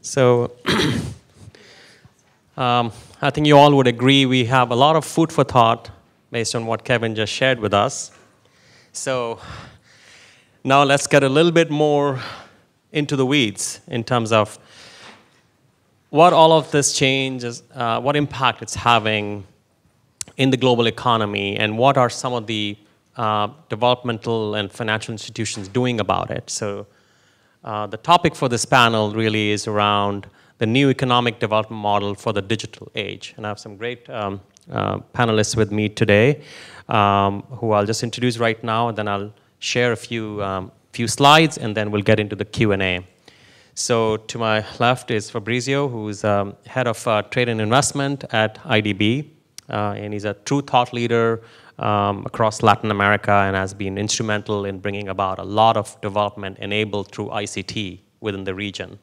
So I think you all would agree we have a lot of food for thought based on what Kevin just shared with us. So now let's get a little bit more into the weeds in terms of what all of this change is, what impact it's having in the global economy, and what are some of the developmental and financial institutions doing about it. So the topic for this panel really is around the new economic development model for the digital age. And I have some great panelists with me today who I'll just introduce right now, and then I'll share a few slides, and then we'll get into the Q&A. So to my left is Fabrizio, who's head of trade and investment at IDB, and he's a true thought leader across Latin America and has been instrumental in bringing about a lot of development enabled through ICT within the region.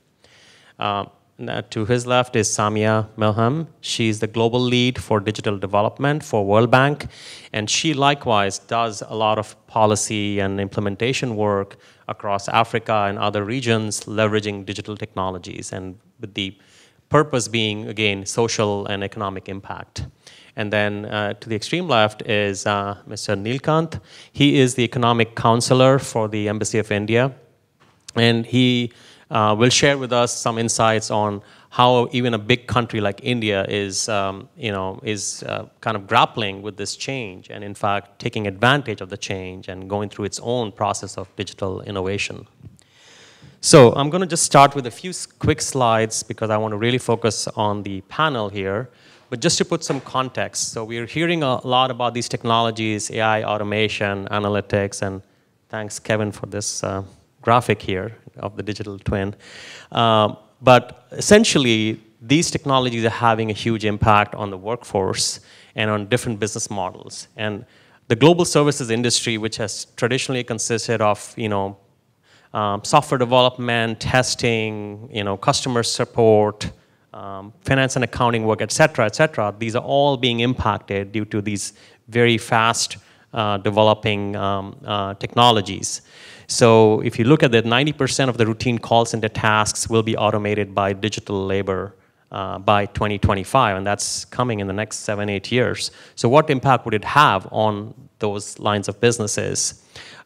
To his left is Samia Melhem. She's the global lead for digital development for World Bank, and she likewise does a lot of policy and implementation work across Africa and other regions, leveraging digital technologies, and with the purpose being, again, social and economic impact. And then to the extreme left is Mr. Nilkanth. He is the economic counselor for the Embassy of India, and he will share with us some insights on how even a big country like India is, kind of grappling with this change, and in fact taking advantage of the change and going through its own process of digital innovation. So I'm going to just start with a few quick slides because I want to really focus on the panel here. But just to put some context, so we're hearing a lot about these technologies, AI, automation, analytics, and thanks, Kevin, for this graphic here of the digital twin. But essentially, these technologies are having a huge impact on the workforce and on different business models. And the global services industry, which has traditionally consisted of, software development, testing, customer support, finance and accounting work, et cetera, these are all being impacted due to these very fast developing technologies. So if you look at it, 90% of the routine call center tasks will be automated by digital labor by 2025, and that's coming in the next 7-8 years. So what impact would it have on those lines of businesses?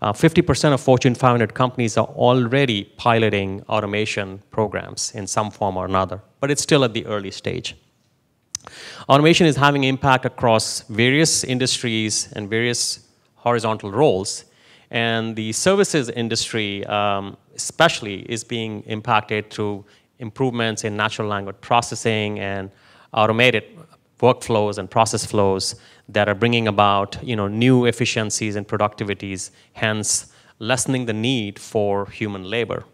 50% of Fortune 500 companies are already piloting automation programs in some form or another, but it's still at the early stage. Automation is having impact across various industries and various horizontal roles, and the services industry especially is being impacted through improvements in natural language processing and automated workflows and process flows that are bringing about new efficiencies and productivities, hence lessening the need for human labor.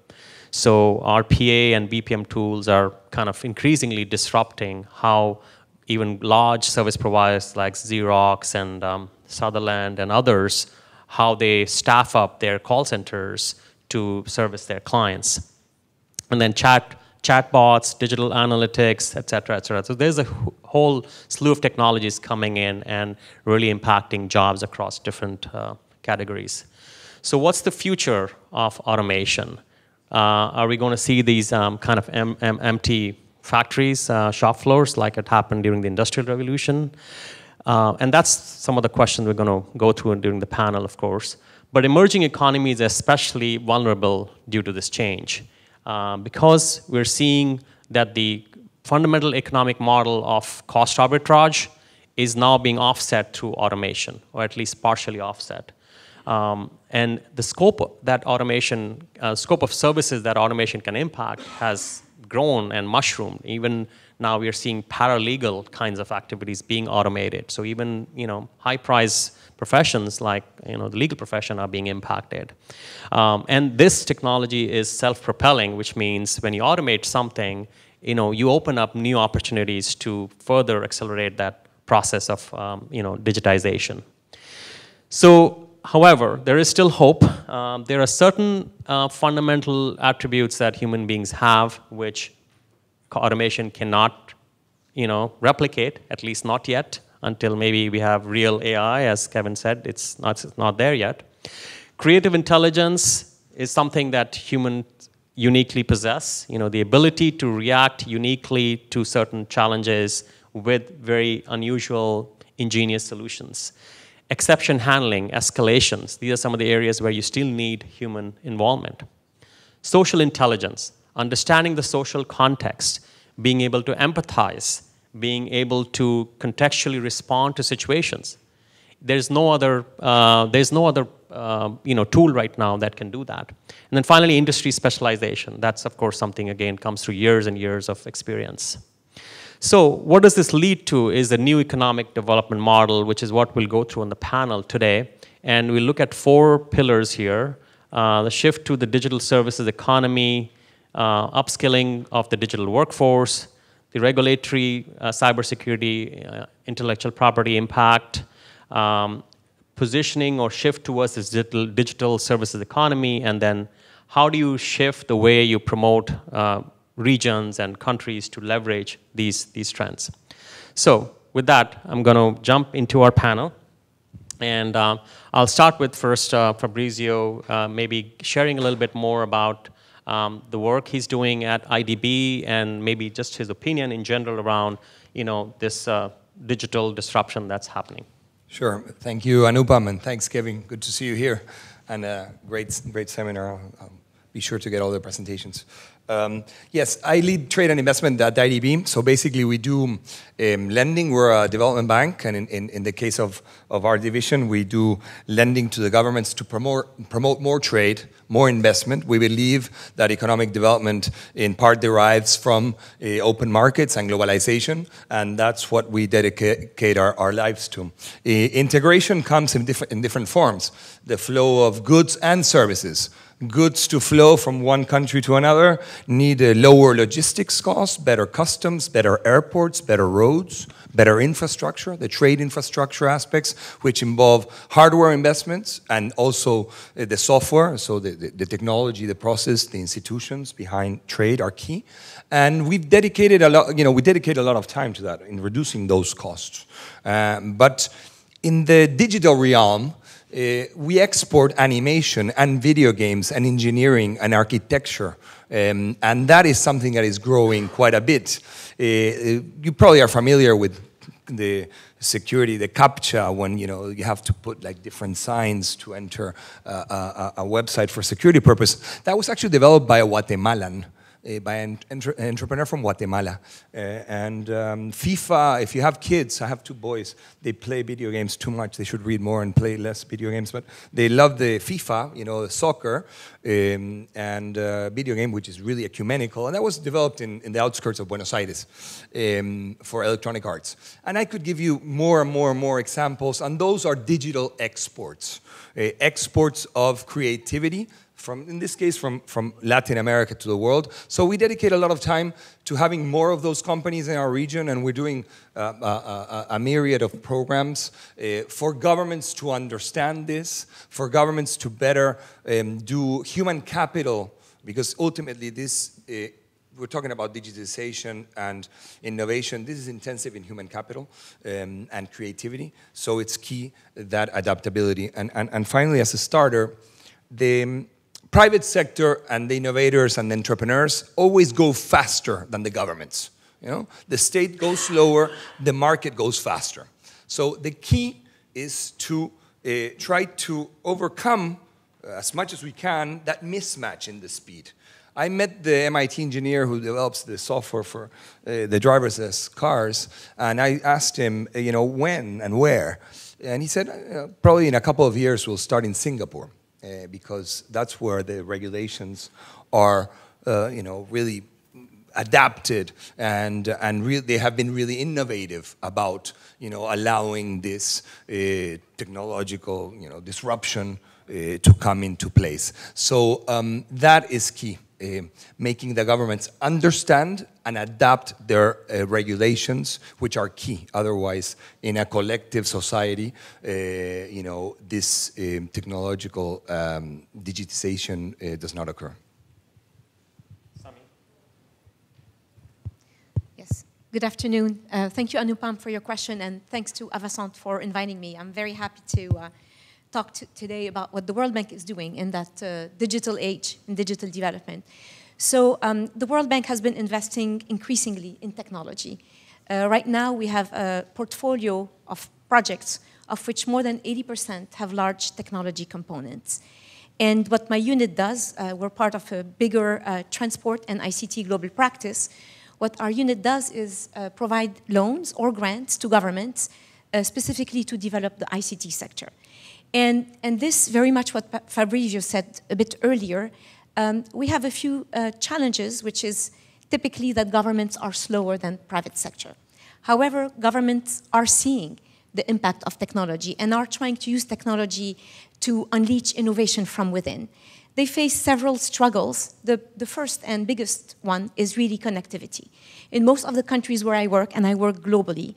So RPA and BPM tools are kind of increasingly disrupting how even large service providers like Xerox and Sutherland and others, how they staff up their call centers to service their clients. And then chatbots, digital analytics, et cetera, et cetera. So there's a whole slew of technologies coming in and really impacting jobs across different categories. So what's the future of automation? Are we going to see these kind of empty factories, shop floors, like it happened during the Industrial Revolution? And that's some of the questions we're going to go through during the panel, of course. But emerging economies are especially vulnerable due to this change. Because we're seeing that the fundamental economic model of cost arbitrage is now being offset through automation, or at least partially offset. And the scope of services that automation can impact has grown and mushroomed. Even now we are seeing paralegal kinds of activities being automated. So even high price professions like the legal profession are being impacted. And this technology is self-propelling, which means when you automate something, you open up new opportunities to further accelerate that process of digitization. So, however, there is still hope. There are certain fundamental attributes that human beings have which automation cannot replicate, at least not yet, until maybe we have real AI. As Kevin said, it's not there yet. Creative intelligence is something that humans uniquely possess, the ability to react uniquely to certain challenges with very unusual, ingenious solutions. Exception handling, escalations, these are some of the areas where you still need human involvement. Social intelligence, understanding the social context, being able to empathize, being able to contextually respond to situations. There's no other tool right now that can do that. And then finally, industry specialization. That's, of course, something, again, comes through years and years of experience. So what does this lead to is a new economic development model, which is what we'll go through on the panel today. And we'll look at 4 pillars here. The shift to the digital services economy, upskilling of the digital workforce, the regulatory cybersecurity, intellectual property impact, positioning or shift towards this digital services economy, and then how do you shift the way you promote regions and countries to leverage these trends. So with that, I'm going to jump into our panel. And I'll start with first Fabrizio, maybe sharing a little bit more about the work he's doing at IDB and maybe just his opinion in general around this digital disruption that's happening. Sure. Thank you, Anupam, and thanks, Kevin. Good to see you here. And great seminar. I'll be sure to get all the presentations. Yes, I lead trade and investment at IDB. So basically, we do lending. We're a development bank, and in the case of our division, we do lending to the governments to promote more trade, more investment. We believe that economic development in part derives from open markets and globalization, and that's what we dedicate our lives to. Integration comes in different forms. The flow of goods and services. Goods to flow from one country to another need a lower logistics costs, better customs, better airports, better roads, better infrastructure, the trade infrastructure aspects, which involve hardware investments and also the software, so the technology, the process, the institutions behind trade are key. And we've dedicated a lot, we dedicate a lot of time to that in reducing those costs. But in the digital realm, we export animation and video games and engineering and architecture, and that is something that is growing quite a bit. You probably are familiar with the security, the CAPTCHA, when you have to put like different signs to enter a website for security purpose. That was actually developed by a Guatemalan. By an entrepreneur from Guatemala. And FIFA, if you have kids, I have 2 boys, they play video games too much. They should read more and play less video games. But they love the FIFA, soccer, and video game, which is really ecumenical. And that was developed in the outskirts of Buenos Aires for electronic arts. And I could give you more and more examples. And those are digital exports. Exports of creativity, in this case, from Latin America to the world. So we dedicate a lot of time to having more of those companies in our region, and we're doing a myriad of programs for governments to understand this, for governments to better do human capital, because ultimately this, we're talking about digitization and innovation. This is intensive in human capital and creativity, so it's key, that adaptability. And finally, as a starter, the private sector and the innovators and the entrepreneurs always go faster than the governments. The state goes slower, the market goes faster. So the key is to try to overcome, as much as we can, that mismatch in the speed. I met the MIT engineer who develops the software for the driverless cars, and I asked him, when and where. And he said, probably in a couple of years we'll start in Singapore. Because that's where the regulations are, really adapted, and they have been really innovative about, allowing this technological, disruption to come into place. So that is key. Making the governments understand and adapt their regulations, which are key. Otherwise, in a collective society, this technological digitization does not occur. Samia. Yes. Good afternoon. Thank you, Anupam, for your question, and thanks to Avhad for inviting me. I'm very happy to talk today about what the World Bank is doing in that digital age, in digital development. So the World Bank has been investing increasingly in technology. Right now, we have a portfolio of projects of which more than 80% have large technology components. And what my unit does, we're part of a bigger transport and ICT global practice. What our unit does is provide loans or grants to governments specifically to develop the ICT sector. And this very much what Fabrizio said a bit earlier. We have a few challenges, which is typically that governments are slower than private sector. However, governments are seeing the impact of technology and are trying to use technology to unleash innovation from within. They face several struggles. The first and biggest one is really connectivity. In most of the countries where I work, and I work globally,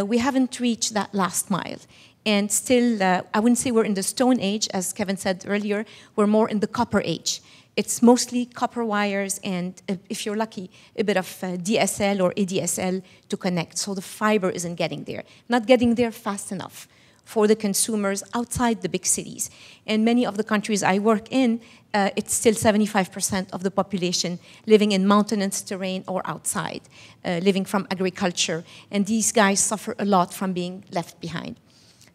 we haven't reached that last mile. And still, I wouldn't say we're in the Stone Age, as Kevin said earlier, we're more in the Copper Age. It's mostly copper wires and, if you're lucky, a bit of DSL or ADSL to connect. So the fiber isn't getting there, not getting there fast enough for the consumers outside the big cities. And many of the countries I work in, it's still 75% of the population living in mountainous terrain or outside, living from agriculture. And these guys suffer a lot from being left behind.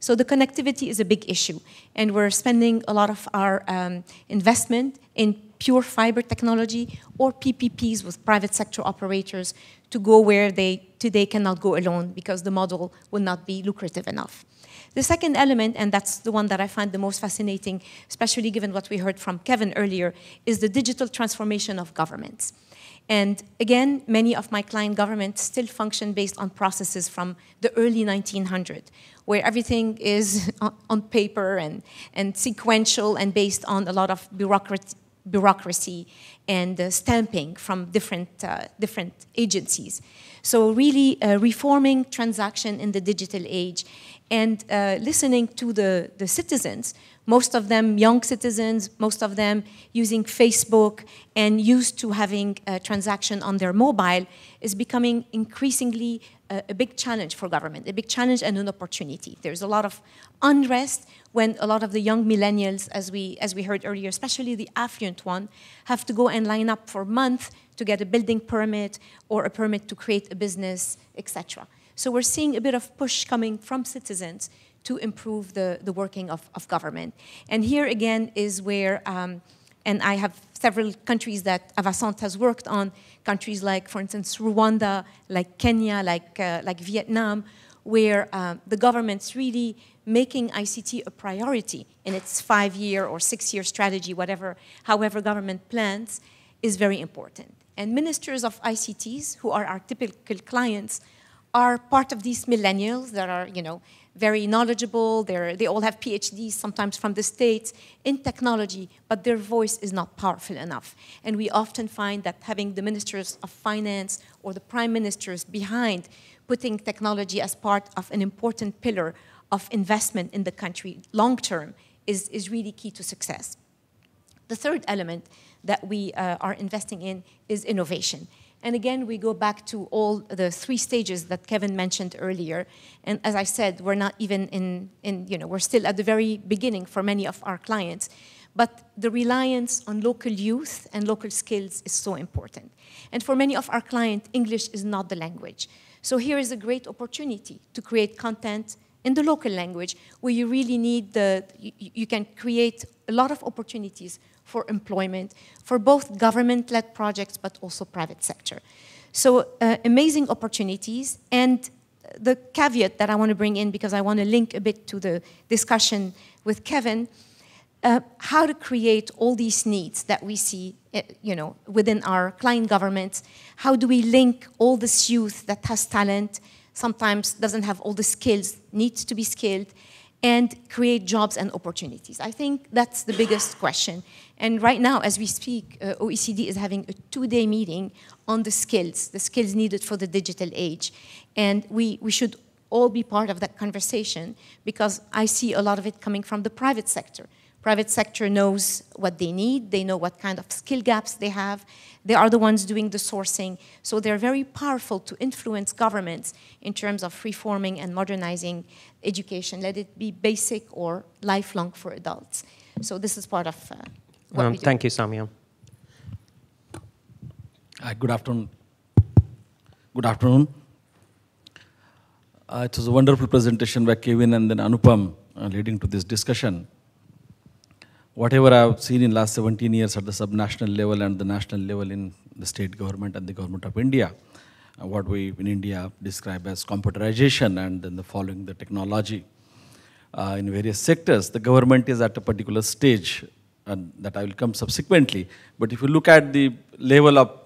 So the connectivity is a big issue. And we're spending a lot of our investment in pure fiber technology or PPPs with private sector operators to go where they today cannot go alone because the model will not be lucrative enough. The second element, and that's the one that I find the most fascinating, especially given what we heard from Kevin earlier, is the digital transformation of governments. And again, many of my client governments still function based on processes from the early 1900s, where everything is on paper and sequential and based on a lot of bureaucracy and stamping from different agencies. So really reforming transaction in the digital age and listening to the citizens, most of them young citizens, most of them using Facebook and used to having a transaction on their mobile is becoming increasingly a big challenge for government, a big challenge and an opportunity. There's a lot of unrest when a lot of the young millennials, as we heard earlier, especially the affluent one, have to go and line up for months to get a building permit or a permit to create a business, etc. So we're seeing a bit of push coming from citizens to improve the working of government. And here again is where, and I have several countries that Avhad has worked on, countries like, for instance, Rwanda, like Kenya, like Vietnam, where the government's really making ICT a priority in its 5-year or 6-year strategy, however government plans, is very important. And ministers of ICTs, who are our typical clients, are part of these millennials that are, very knowledgeable. They all have PhDs, sometimes from the States, in technology, but their voice is not powerful enough. And we often find that having the ministers of finance or the prime ministers behind putting technology as part of an important pillar of investment in the country long term is really key to success. The third element that we are investing in is innovation. And again, we go back to all the 3 stages that Kevin mentioned earlier. And as I said, we're not even we're still at the very beginning for many of our clients. But the reliance on local youth and local skills is so important. And for many of our clients, English is not the language. So here is a great opportunity to create content in the local language where you really need you can create a lot of opportunities for employment, for both government-led projects, but also private sector. So amazing opportunities. And the caveat that I want to bring in, because I want to link a bit to the discussion with Kevin, how to create all these needs that we see within our client governments. How do we link all this youth that has talent, sometimes doesn't have all the skills, needs to be skilled, and create jobs and opportunities? I think that's the biggest question. And right now, as we speak, OECD is having a 2-day meeting on the skills needed for the digital age. And we should all be part of that conversation because I see a lot of it coming from the private sector. Private sector knows what they need. They know what kind of skill gaps they have. They are the ones doing the sourcing. So they're very powerful to influence governments in terms of reforming and modernizing education, let it be basic or lifelong for adults. So this is part of what we do. Thank you, Samia. Good afternoon. Good afternoon. It was a wonderful presentation by Kevin and then Anupam leading to this discussion. Whatever I've seen in last 17 years at the subnational level and the national level in the state government and the government of India, what we in India describe as computerization and then the following the technology in various sectors, the government is at a particular stage and that I will come subsequently. But if you look at the level of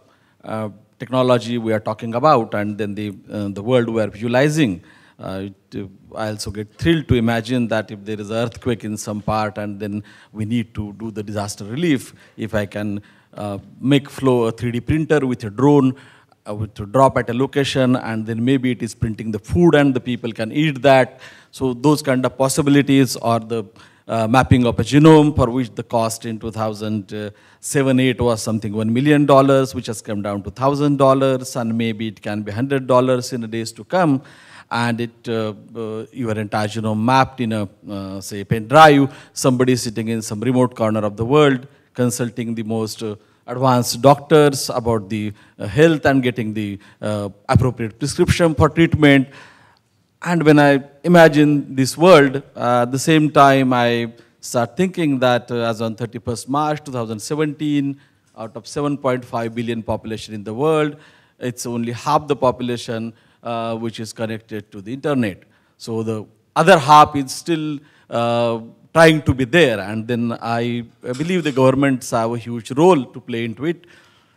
technology we are talking about and then the world we are visualizing, I also get thrilled to imagine that if there is an earthquake in some part and then we need to do the disaster relief, if I can make flow a 3D printer with a drone to drop at a location and then maybe it is printing the food and the people can eat that. So those kind of possibilities or the mapping of a genome for which the cost in 2007-8 was something $1 million, which has come down to $1,000 and maybe it can be $100 in the days to come. And your entire genome mapped in a, say, pen drive, somebody sitting in some remote corner of the world, consulting the most advanced doctors about the health and getting the appropriate prescription for treatment. And when I imagine this world, at the same time I start thinking that as on 31st March 2017, out of 7.5 billion population in the world, it's only half the population which is connected to the internet. So the other half is still trying to be there, and then I believe the governments have a huge role to play into it.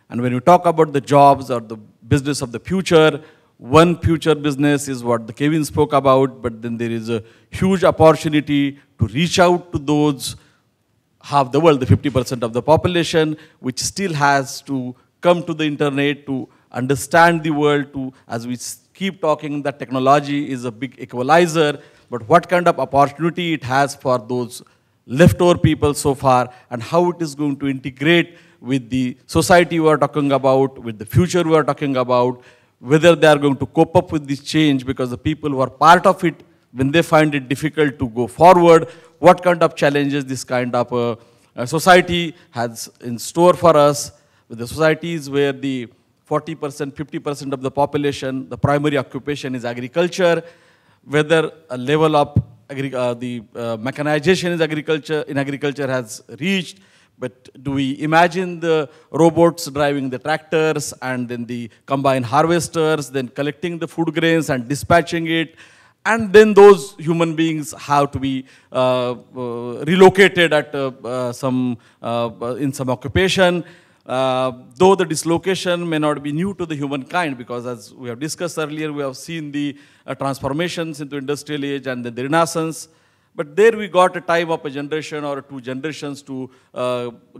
And when you talk about the jobs or the business of the future, one future business is what the Kevin spoke about, but then there is a huge opportunity to reach out to those half the world, the 50% of the population, which still has to come to the internet to understand the world, to, as we keep talking, that technology is a big equalizer, but what kind of opportunity it has for those leftover people so far, and how it is going to integrate with the society we are talking about, with the future we are talking about, whether they are going to cope up with this change, because the people who are part of it, when they find it difficult to go forward, what kind of challenges this kind of society has in store for us, with the societies where the 40%, 50% of the population, the primary occupation is agriculture, whether a level of mechanization in agriculture has reached, but do we imagine the robots driving the tractors and then the combine harvesters, then collecting the food grains and dispatching it, and then those human beings have to be relocated at in some occupation. Though the dislocation may not be new to the humankind, because as we have discussed earlier, we have seen the transformations into industrial age and the Renaissance. But there we got a time of a generation or two generations to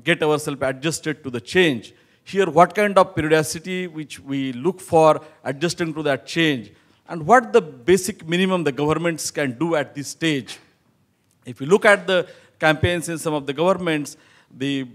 get ourselves adjusted to the change. Here, what kind of periodicity which we look for adjusting to that change, and what the basic minimum the governments can do at this stage. If you look at the campaigns in some of the governments, the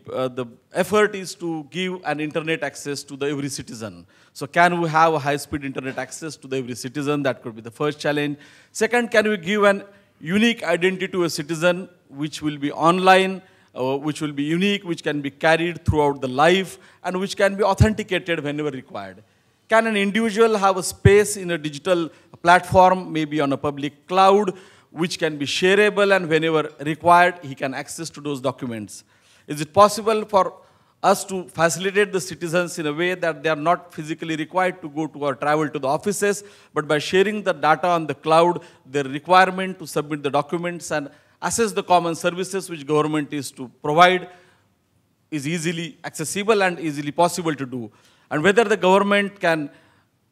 effort is to give an internet access to every citizen. So can we have a high-speed internet access to every citizen? That could be the first challenge. Second, can we give an unique identity to a citizen which will be online, which will be unique, which can be carried throughout the life, and which can be authenticated whenever required? Can an individual have a space in a digital platform, maybe on a public cloud, which can be shareable, and whenever required, he can access to those documents? Is it possible for us to facilitate the citizens in a way that they are not physically required to go to or travel to the offices, but by sharing the data on the cloud, their requirement to submit the documents and access the common services which government is to provide is easily accessible and easily possible to do? And whether the government can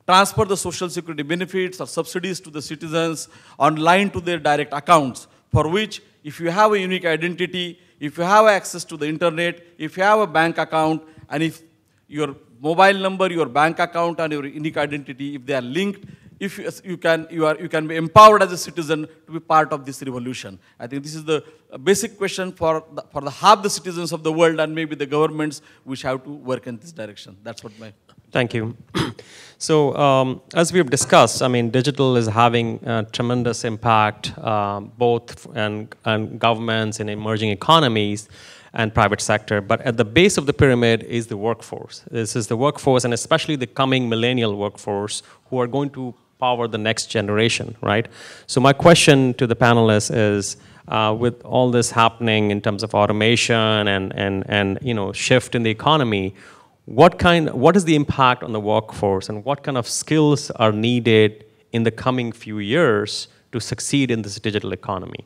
transfer the social security benefits or subsidies to the citizens online to their direct accounts, for which if you have a unique identity, if you have access to the internet, if you have a bank account, and if your mobile number, your bank account, and your unique identity, if they are linked, if you can be empowered as a citizen to be part of this revolution. I think this is the basic question for half the citizens of the world, and maybe the governments which have to work in this direction. That's what my... Thank you. So as we've discussed, I mean, digital is having a tremendous impact both on governments and emerging economies. and private sector. But at the base of the pyramid is the workforce. This is the workforce, and especially the coming millennial workforce who are going to power the next generation, right? So my question to the panelists is, with all this happening in terms of automation and shift in the economy, what is the impact on the workforce, and what kind of skills are needed in the coming few years to succeed in this digital economy?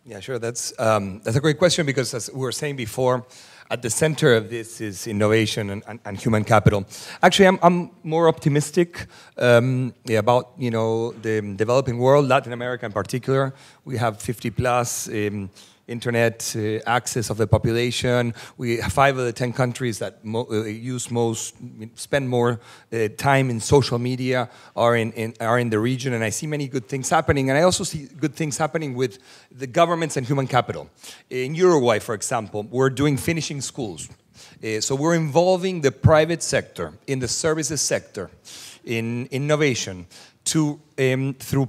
Yeah, sure. That's a great question, because as we were saying before, at the center of this is innovation and human capital. Actually, I'm more optimistic about the developing world, Latin America in particular. We have 50+ internet access of the population. We have 5 of the 10 countries that spend more time in social media are in the region, and I see many good things happening. And I also see good things happening with the governments and human capital. In Uruguay, for example, we're doing finishing schools. So we're involving the private sector in the services sector, in innovation, through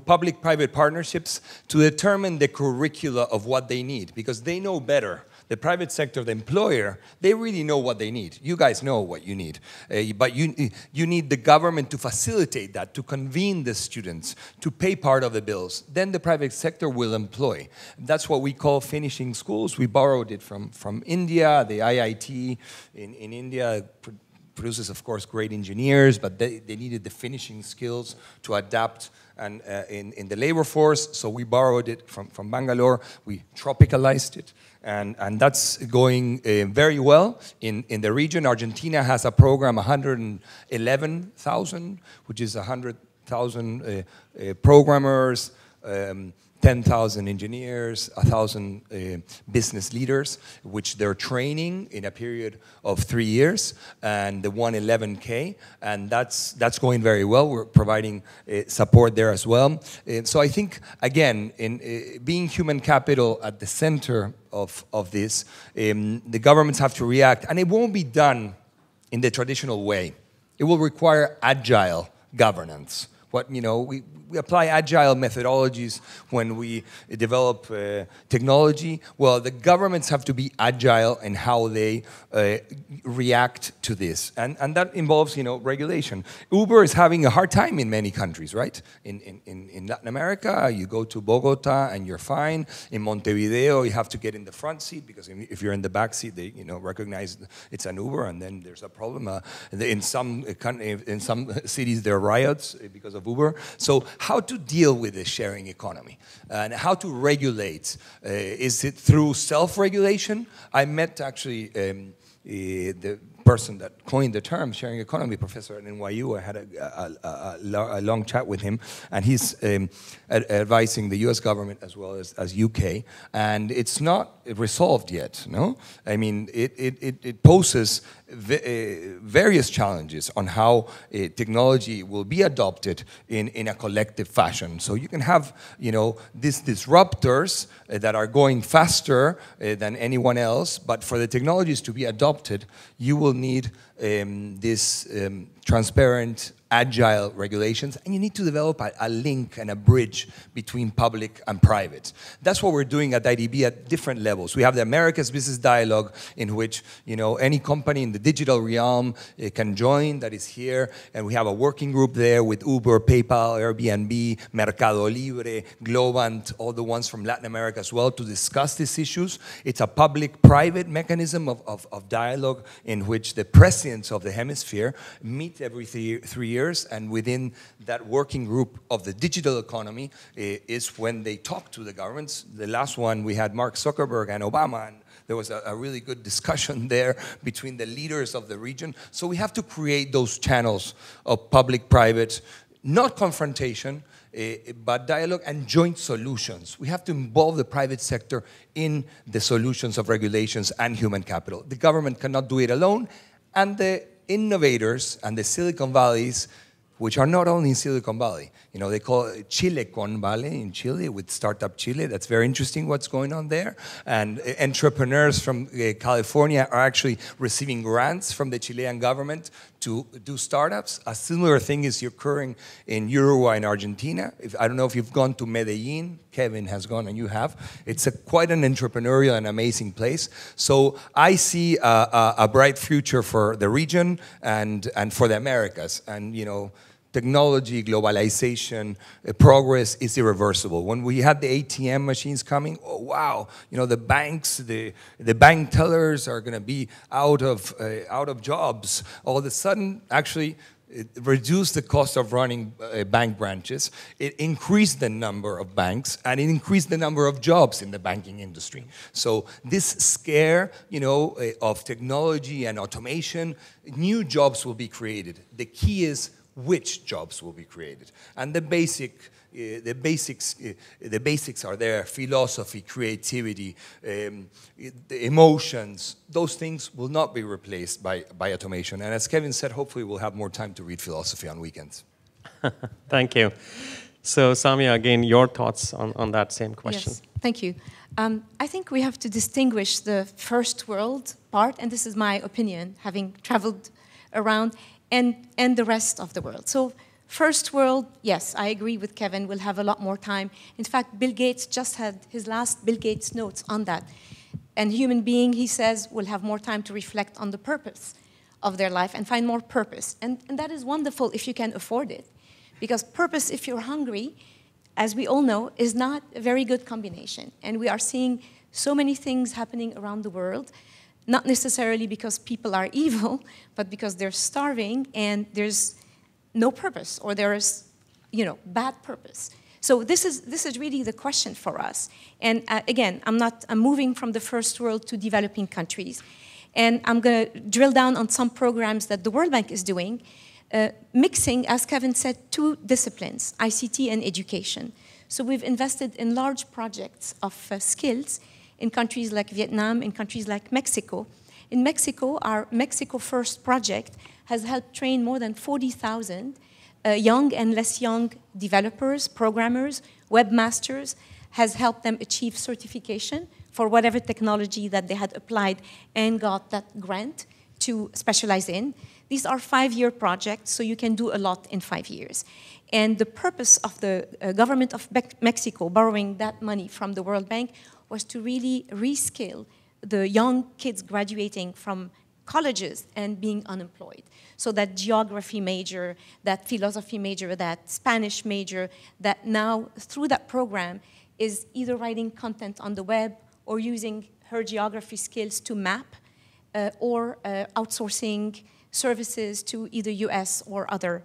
public-private partnerships to determine the curricula of what they need, because they know better. The private sector, the employer, they really know what they need. You guys know what you need. But you need the government to facilitate that, to convene the students, to pay part of the bills. Then the private sector will employ. That's what we call finishing schools. We borrowed it from India. The IIT in India produces, of course, great engineers, but they needed the finishing skills to adapt and in the labor force. So we borrowed it from Bangalore. We tropicalized it, and that's going very well in the region. Argentina has a program, 111,000, which is 100,000 programmers, 10,000 engineers, 1,000 business leaders, which they're training in a period of 3 years, and the 111K, and that's going very well. We're providing support there as well. So I think, again, in being human capital at the center of this, the governments have to react, and it won't be done in the traditional way. It will require agile governance. We apply agile methodologies when we develop technology. Well, the governments have to be agile in how they react to this. And that involves, regulation. Uber is having a hard time in many countries, right? In Latin America, you go to Bogota and you're fine. In Montevideo, you have to get in the front seat, because if you're in the back seat, they recognize it's an Uber, and then there's a problem. In some cities, there are riots because of Uber. So how to deal with the sharing economy and how to regulate? Is it through self-regulation? I met actually the person that coined the term sharing economy, professor at NYU. I had a long chat with him, and he's advising the US government as well as UK, and it's not resolved yet, no? I mean, it poses various challenges on how technology will be adopted in a collective fashion. So you can have, these disruptors that are going faster than anyone else, but for the technologies to be adopted, you will need this transparent, agile regulations, and you need to develop a link and a bridge between public and private. That's what we're doing at IDB at different levels. We have the Americas Business Dialogue, in which any company in the digital realm can join, that is here, and we have a working group there with Uber, PayPal, Airbnb, Mercado Libre, Globant, all the ones from Latin America as well, to discuss these issues. It's a public-private mechanism of dialogue in which the presidents of the hemisphere meet every 3 years, and within that working group of the digital economy is when they talk to the governments. The last one, we had Mark Zuckerberg and Obama, and there was a really good discussion there between the leaders of the region. So we have to create those channels of public-private, not confrontation, but dialogue and joint solutions. We have to involve the private sector in the solutions of regulations and human capital. The government cannot do it alone, and the innovators and the Silicon Valleys, which are not only in Silicon Valley, they call it Chilecon Valley in Chile, with Startup Chile. That's very interesting what's going on there. And entrepreneurs from California are actually receiving grants from the Chilean government to do startups. A similar thing is occurring in Uruguay and Argentina. I don't know if you've gone to Medellin. Kevin has gone, and you have. It's quite an entrepreneurial and amazing place. So I see a bright future for the region and for the Americas. And technology, globalization, progress is irreversible. When we had the ATM machines coming, oh wow, the banks, the bank tellers are going to be out of jobs. All of a sudden, actually, it reduced the cost of running bank branches. It increased the number of banks, and it increased the number of jobs in the banking industry. So this scare, of technology and automation, new jobs will be created. The key is which jobs will be created, and the basics are there: philosophy, creativity, emotions. Those things will not be replaced by automation. And as Kevin said, hopefully we'll have more time to read philosophy on weekends. Thank you. So Samia, again, your thoughts on that same question. Yes, thank you. I think we have to distinguish the first world part, and this is my opinion, having traveled around, and the rest of the world. So first world, yes, I agree with Kevin, we'll have a lot more time. In fact, Bill Gates just had his last Bill Gates notes on that. And human being, he says, will have more time to reflect on the purpose of their life and find more purpose. And that is wonderful if you can afford it. Because purpose, if you're hungry, as we all know, is not a very good combination. And we are seeing so many things happening around the world, not necessarily because people are evil, but because they're starving and there's no purpose, or there is, bad purpose. So this is really the question for us. And again, I'm moving from the first world to developing countries. And I'm going to drill down on some programs that the World Bank is doing, mixing, as Kevin said, two disciplines, ICT and education. So we've invested in large projects of skills in countries like Vietnam, in countries like Mexico. In Mexico, our Mexico First project has helped train more than 40,000 young and less young developers, programmers, webmasters, has helped them achieve certification for whatever technology that they had applied and got that grant to specialize in. These are 5-year projects, so you can do a lot in 5 years. And the purpose of the government of Mexico borrowing that money from the World Bank was to really reskill the young kids graduating from colleges and being unemployed. So that geography major, that philosophy major, that Spanish major, that now through that program is either writing content on the web or using her geography skills to map or outsourcing services to either US or other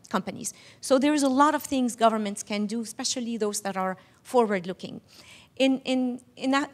companies. So there's a lot of things governments can do, especially those that are forward-looking. In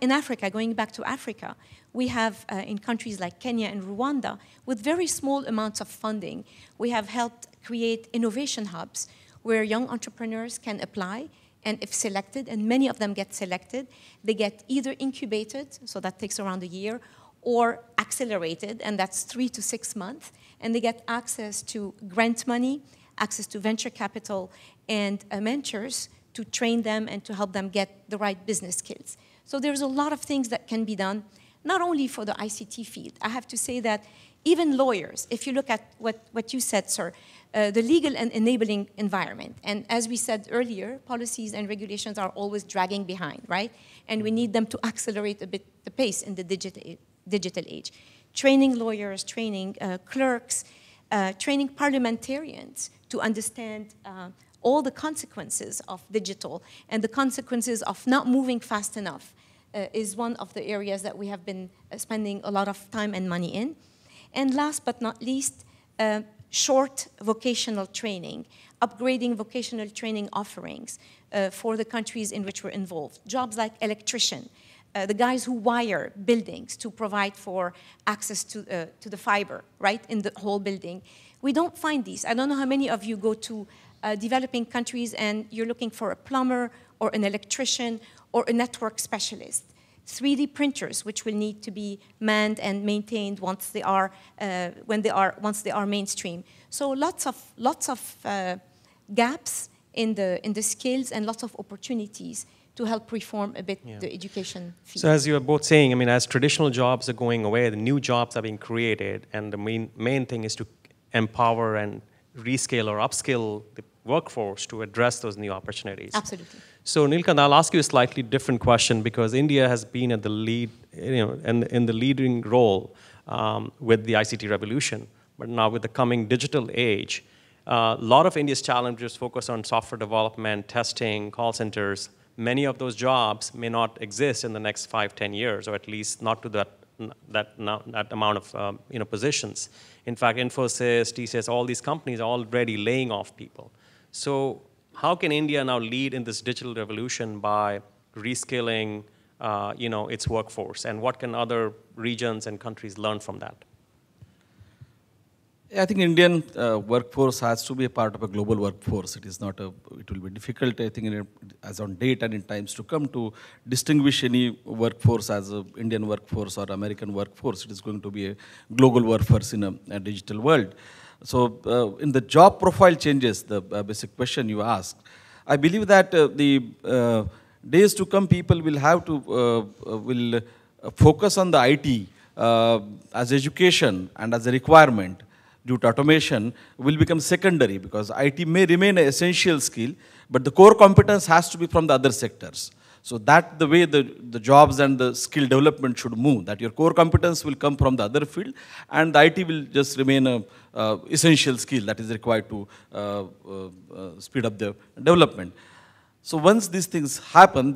Africa, going back to Africa, we have in countries like Kenya and Rwanda, with very small amounts of funding, we have helped create innovation hubs where young entrepreneurs can apply, and if selected, and many of them get selected, they get either incubated, so that takes around a year, or accelerated, and that's 3 to 6 months, and they get access to grant money, access to venture capital, and mentors to train them and to help them get the right business skills. So there's a lot of things that can be done, not only for the ICT field. I have to say that even lawyers, if you look at what you said, sir, the legal and enabling environment, and as we said earlier, policies and regulations are always dragging behind, right? And we need them to accelerate a bit the pace in the digital age. Training lawyers, training clerks, training parliamentarians to understand all the consequences of digital and the consequences of not moving fast enough is one of the areas that we have been spending a lot of time and money in. And last but not least, short vocational training, upgrading vocational training offerings for the countries in which we're involved. Jobs like electrician, the guys who wire buildings to provide for access to the fiber, right, in the whole building. We don't find these. I don't know how many of you go to developing countries and you're looking for a plumber or an electrician or a network specialist. 3D printers, which will need to be manned and maintained once they are mainstream. So lots of gaps in the skills and lots of opportunities to help reform a bit the education field. So as you are both saying, I mean, as traditional jobs are going away, the new jobs are being created, and the main thing is to empower and rescale or upskill the workforce to address those new opportunities. Absolutely. So Nilkanth, I'll ask you a slightly different question because India has been at the lead, in the leading role with the ICT revolution. But now with the coming digital age, a lot of India's challenges focus on software development, testing, call centers. Many of those jobs may not exist in the next 5, 10 years, or at least not to that amount of positions. In fact, Infosys, TCS, all these companies are already laying off people. So how can India now lead in this digital revolution by reskilling its workforce? And what can other regions and countries learn from that? I think Indian workforce has to be a part of a global workforce. It will be difficult, I think, as on date and in times to come, to distinguish any workforce as an Indian workforce or American workforce. It is going to be a global workforce in a digital world. So in the job profile changes, the basic question you asked, I believe that the days to come, people will have to will focus on the IT as education and as a requirement due to automation will become secondary, because IT may remain an essential skill, but the core competence has to be from the other sectors. So that the way the jobs and the skill development should move, that your core competence will come from the other field, and the IT will just remain a essential skill that is required to speed up the development. So once these things happen,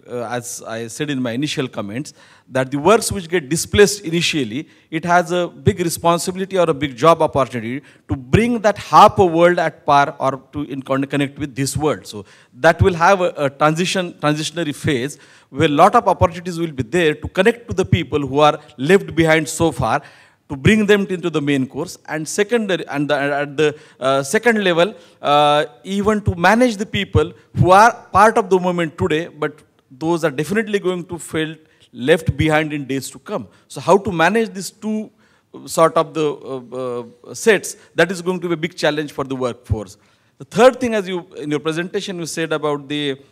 as I said in my initial comments, that the works which get displaced initially, it has a big responsibility or a big job opportunity to bring that half a world at par or to connect with this world. So that will have a transitionary phase where a lot of opportunities will be there to connect to the people who are left behind so far, to bring them into the main course, and secondary, and at the second level, even to manage the people who are part of the movement today, but those are definitely going to feel left behind in days to come. So how to manage these two sort of the sets, that is going to be a big challenge for the workforce. The third thing, as you in your presentation you said about the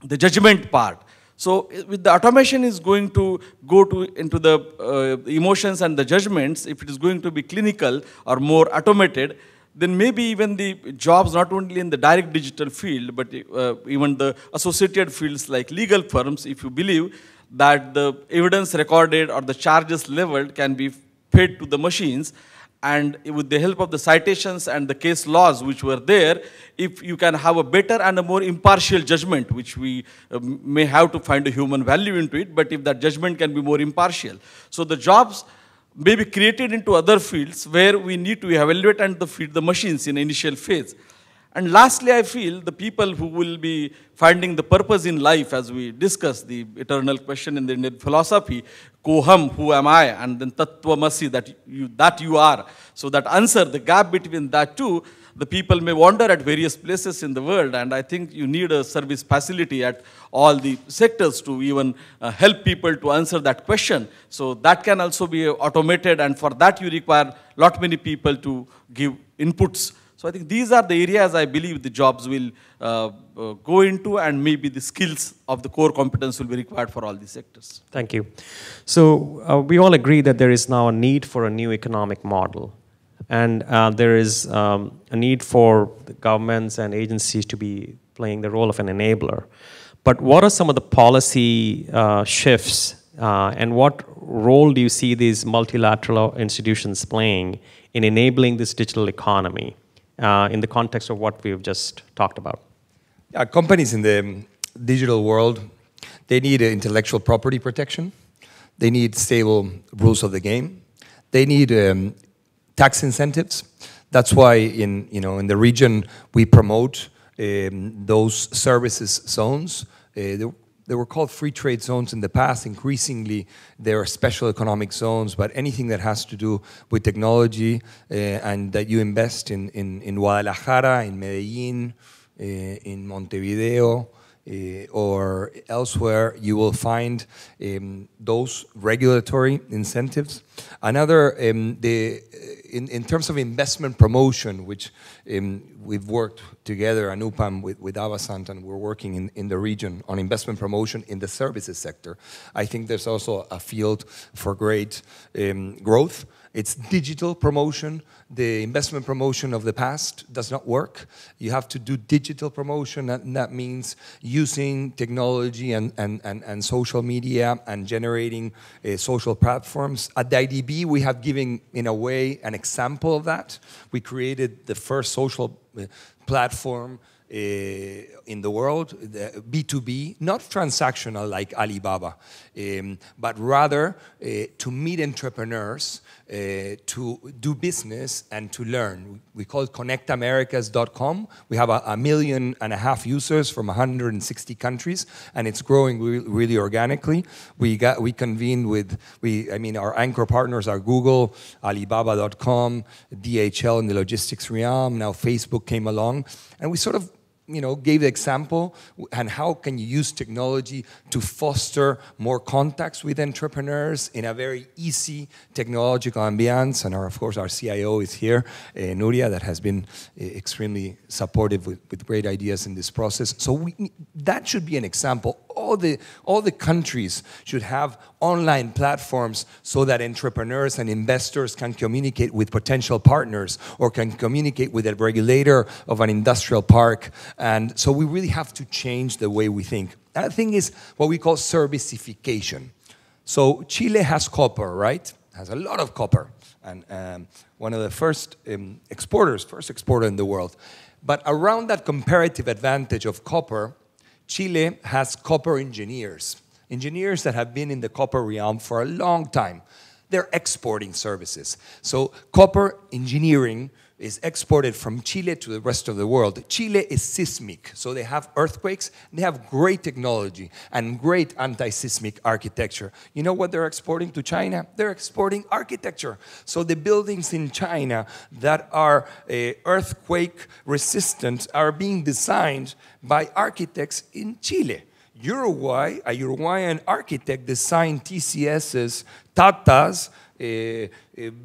judgment part. So with the automation is going to go into the emotions and the judgments, if it is going to be clinical or more automated, then maybe even the jobs not only in the direct digital field, but even the associated fields like legal firms, if you believe that the evidence recorded or the charges leveled can be fed to the machines, and with the help of the citations and the case laws which were there, if you can have a better and a more impartial judgment, which we may have to find a human value into it, but if that judgment can be more impartial. So the jobs may be created into other fields where we need to evaluate and feed the machines in initial phase. And lastly, I feel the people who will be finding the purpose in life, as we discussed, the eternal question in the Indian philosophy, Koham, who am I, and then Tattvamasi, that you are. So that answer, the gap between that two, the people may wander at various places in the world, and I think you need a service facility at all the sectors to even help people to answer that question. So that can also be automated, and for that you require lot many people to give inputs. So I think these are the areas I believe the jobs will go into, and maybe the skills of the core competence will be required for all these sectors. Thank you. So we all agree that there is now a need for a new economic model. And there is a need for the governments and agencies to be playing the role of an enabler. But what are some of the policy shifts, and what role do you see these multilateral institutions playing in enabling this digital economy in the context of what we've just talked about? Yeah, companies in the digital world, they need intellectual property protection. They need stable rules of the game. They need tax incentives. That's why in the region we promote those services zones. They were called free trade zones in the past. Increasingly, there are special economic zones, but anything that has to do with technology and that you invest in Guadalajara, in Medellin, in Montevideo, or elsewhere, you will find those regulatory incentives. Another, in terms of investment promotion, which we've worked together, Anupam, with Avhad, and we're working in the region on investment promotion in the services sector. I think there's also a field for great growth. It's digital promotion. The investment promotion of the past does not work. You have to do digital promotion, and that means using technology and social media and generating social platforms. At the IDB, we have given, in a way, an example of that. We created the first social platform in the world, the B2B, not transactional like Alibaba, but rather to meet entrepreneurs, to do business and to learn. We call it connectamericas.com. We have 1.5 million users from 160 countries, and it's growing really organically. We convened with, our anchor partners are Google, Alibaba.com, DHL in the logistics realm. Now Facebook came along, and we sort of gave the example and how can you use technology to foster more contacts with entrepreneurs in a very easy technological ambience. And of course, our CIO is here, Nuria, that has been extremely supportive with great ideas in this process. So that should be an example. All the countries should have online platforms so that entrepreneurs and investors can communicate with potential partners or can communicate with a regulator of an industrial park. And so we really have to change the way we think. Another thing is what we call servicification. So Chile has copper, right? Has a lot of copper. And one of the first exporter in the world. But around that comparative advantage of copper, Chile has copper engineers that have been in the copper realm for a long time. They're exporting services. So copper engineering is exported from Chile to the rest of the world. Chile is seismic, so they have earthquakes, they have great technology and great anti-seismic architecture. You know what they're exporting to China? They're exporting architecture. So the buildings in China that are earthquake resistant are being designed by architects in Chile. Uruguay, a Uruguayan architect designed TCS's, Tata's, a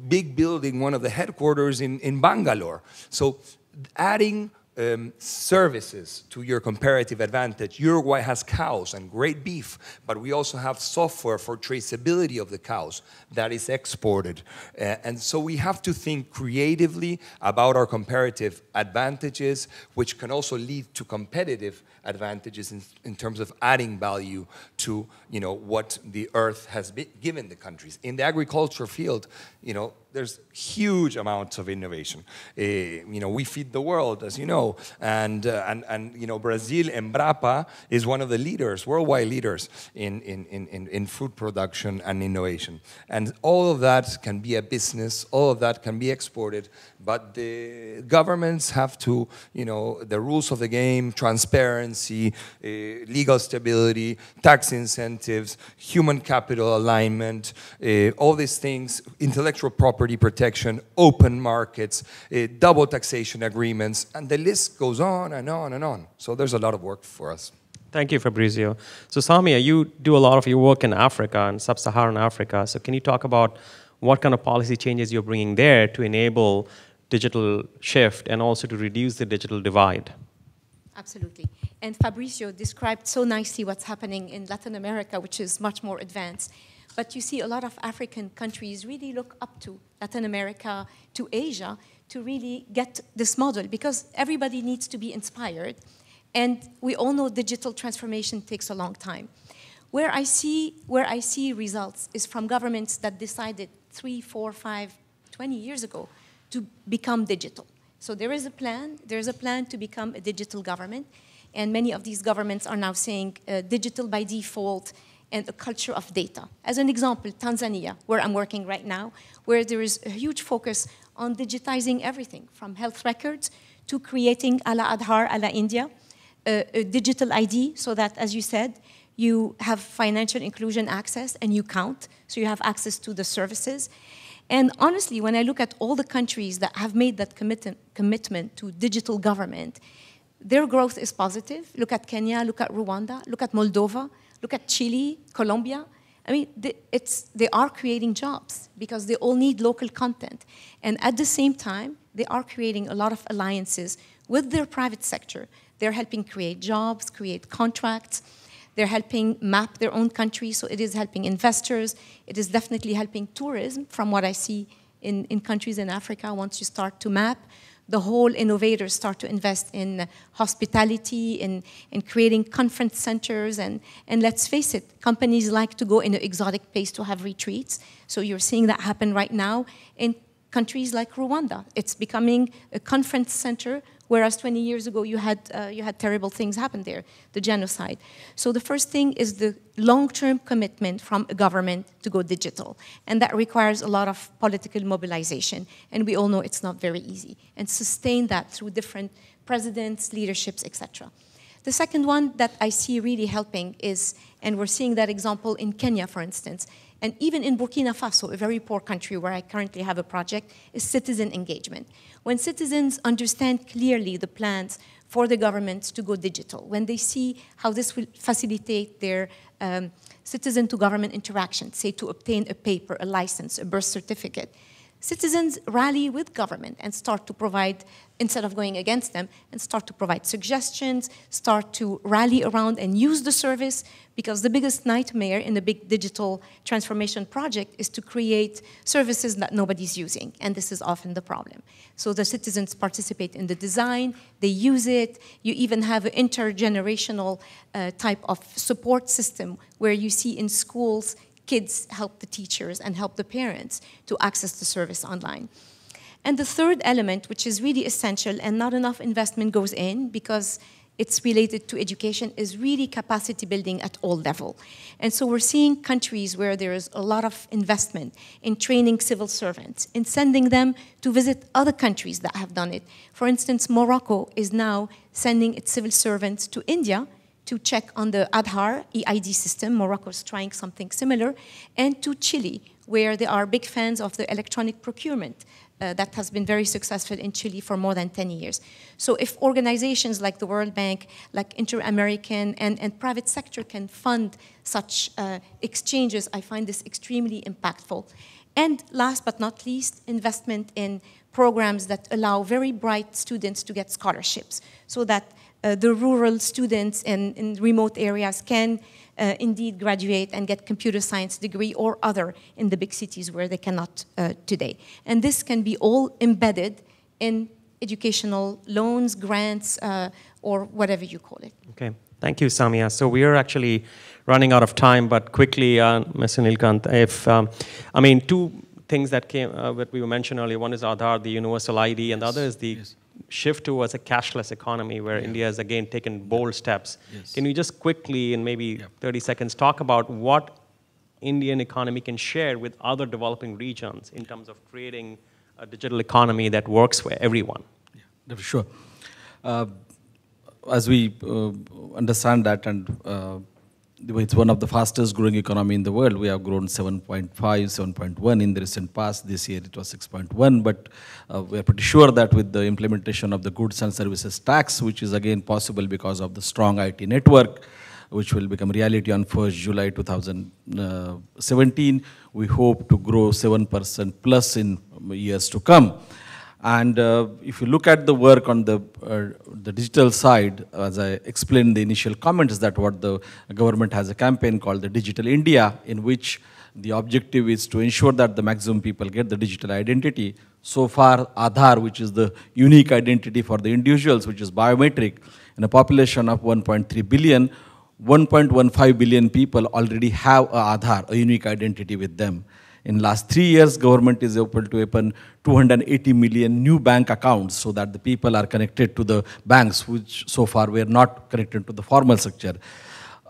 big building, one of the headquarters in Bangalore. So adding services to your comparative advantage. Uruguay has cows and great beef, but we also have software for traceability of the cows that is exported. And so we have to think creatively about our comparative advantages, which can also lead to competitive advantages in terms of adding value to what the earth has given the countries. In the agriculture field, there's huge amounts of innovation. We feed the world, as you know, and Brazil, Embrapa, is one of the leaders, worldwide leaders in food production and innovation. And all of that can be a business, all of that can be exported, but the governments have to, the rules of the game, transparency, legal stability, tax incentives, human capital alignment, all these things, intellectual property protection, open markets, double taxation agreements, and the list goes on and on and on. So there's a lot of work for us. Thank you, Fabrizio. So Samia, you do a lot of your work in Africa and sub-Saharan Africa. So can you talk about what kind of policy changes you're bringing there to enable digital shift and also to reduce the digital divide? Absolutely. And Fabrizio described so nicely what's happening in Latin America, which is much more advanced. But you see a lot of African countries really look up to Latin America, to Asia, to really get this model, because everybody needs to be inspired. And we all know digital transformation takes a long time. Where I see results is from governments that decided 3, 4, 5, 20 years ago to become digital. So there is a plan to become a digital government, and many of these governments are now saying digital by default and a culture of data. As an example, Tanzania, where I'm working right now, where there is a huge focus on digitizing everything, from health records to creating a la Aadhaar, a la India, a digital ID, so that, as you said, you have financial inclusion access and you count, so you have access to the services. And honestly, when I look at all the countries that have made that commitment to digital government, their growth is positive. Look at Kenya, look at Rwanda, look at Moldova, look at Chile, Colombia. I mean, they are creating jobs because they all need local content. And at the same time, they are creating a lot of alliances with their private sector. They're helping create jobs, create contracts. They're helping map their own country, so it is helping investors. It is definitely helping tourism, from what I see in countries in Africa. Once you start to map, the whole innovators start to invest in hospitality, in creating conference centers, and let's face it, companies like to go in an exotic place to have retreats. So you're seeing that happen right now in countries like Rwanda. It's becoming a conference center, whereas 20 years ago you had terrible things happen there, the genocide. So the first thing is the long-term commitment from a government to go digital, and that requires a lot of political mobilization, and we all know it's not very easy, and sustain that through different presidents, leaderships, etc. The second one that I see really helping is, and we're seeing that example in Kenya, for instance, and even in Burkina Faso, a very poor country where I currently have a project, is citizen engagement. When citizens understand clearly the plans for the governments to go digital, when they see how this will facilitate their citizen-to-government interaction, say to obtain a paper, a license, a birth certificate, citizens rally with government and start to provide, instead of going against them, and start to provide suggestions, start to rally around and use the service, because the biggest nightmare in a big digital transformation project is to create services that nobody's using, and this is often the problem. So the citizens participate in the design, they use it, you even have an intergenerational type of support system where you see in schools kids help the teachers and help the parents to access the service online. And the third element, which is really essential and not enough investment goes in because it's related to education, is really capacity building at all levels. And so we're seeing countries where there is a lot of investment in training civil servants, in sending them to visit other countries that have done it. For instance, Morocco is now sending its civil servants to India to check on the Adhar EID system. Morocco is trying something similar, and to Chile, where they are big fans of the electronic procurement that has been very successful in Chile for more than 10 years. So if organizations like the World Bank, like Inter-American, and private sector can fund such exchanges, I find this extremely impactful. And last but not least, investment in programs that allow very bright students to get scholarships, so that the rural students in remote areas can indeed graduate and get computer science degree or other in the big cities where they cannot today. And this can be all embedded in educational loans, grants, or whatever you call it. Okay, thank you, Samia. So we are actually running out of time, but quickly, Mr. Nilkanth, if, I mean, two things that came, that we mentioned earlier, one is Aadhaar, the universal ID, and the other is the shift towards a cashless economy where India has again taken bold steps. Can you just quickly, in maybe 30 seconds, talk about what Indian economy can share with other developing regions in terms of creating a digital economy that works for everyone? Yeah, sure. As we understand that, and it's one of the fastest growing economy in the world. We have grown 7.5, 7.1 in the recent past. This year it was 6.1, but we are pretty sure that with the implementation of the goods and services tax, which is again possible because of the strong IT network, which will become reality on 1st July 2017, we hope to grow 7% plus in years to come. And if you look at the work on the digital side, as I explained in the initial comments, that what the government has a campaign called the Digital India, in which the objective is to ensure that the maximum people get the digital identity. So far, Aadhaar, which is the unique identity for the individuals, which is biometric, in a population of 1.3 billion, 1.15 billion people already have a Aadhaar, a unique identity with them. In last 3 years, government is able to open 280 million new bank accounts so that the people are connected to the banks, which so far were not connected to the formal sector.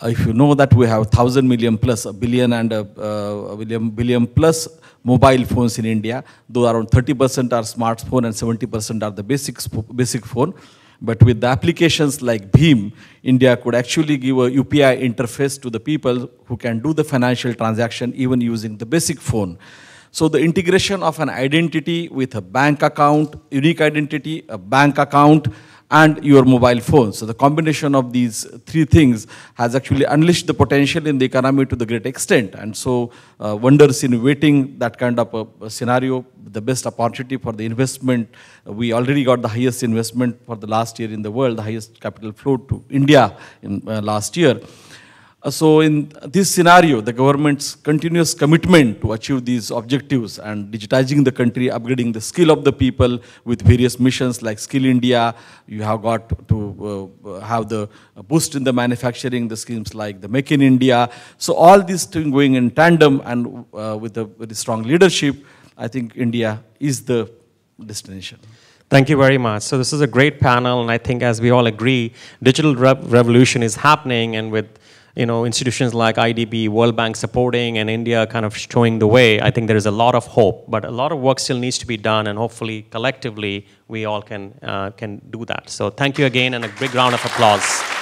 If you know that we have 1,000 million plus, a billion and a billion plus mobile phones in India, though around 30% are smartphone and 70% are the basic phone. But with the applications like Bhim, India could actually give a UPI interface to the people who can do the financial transaction even using the basic phone. So the integration of an identity with a bank account, unique identity, a bank account, and your mobile phone. So the combination of these three things has actually unleashed the potential in the economy to the great extent. And so wonders in waiting, that kind of a scenario, the best opportunity for the investment. We already got the highest investment for the last year in the world, the highest capital flow to India in last year. So in this scenario, the government's continuous commitment to achieve these objectives and digitizing the country, upgrading the skill of the people with various missions like Skill India, you have got to have the boost in the manufacturing, the schemes like the Make in India. So all these things going in tandem and with a very strong leadership, I think India is the destination. Thank you very much. So this is a great panel, and I think as we all agree, digital revolution is happening, and with institutions like IDB, World Bank supporting, and India kind of showing the way, I think there is a lot of hope. But a lot of work still needs to be done, and hopefully, collectively, we all can do that. So thank you again, and a big round of applause.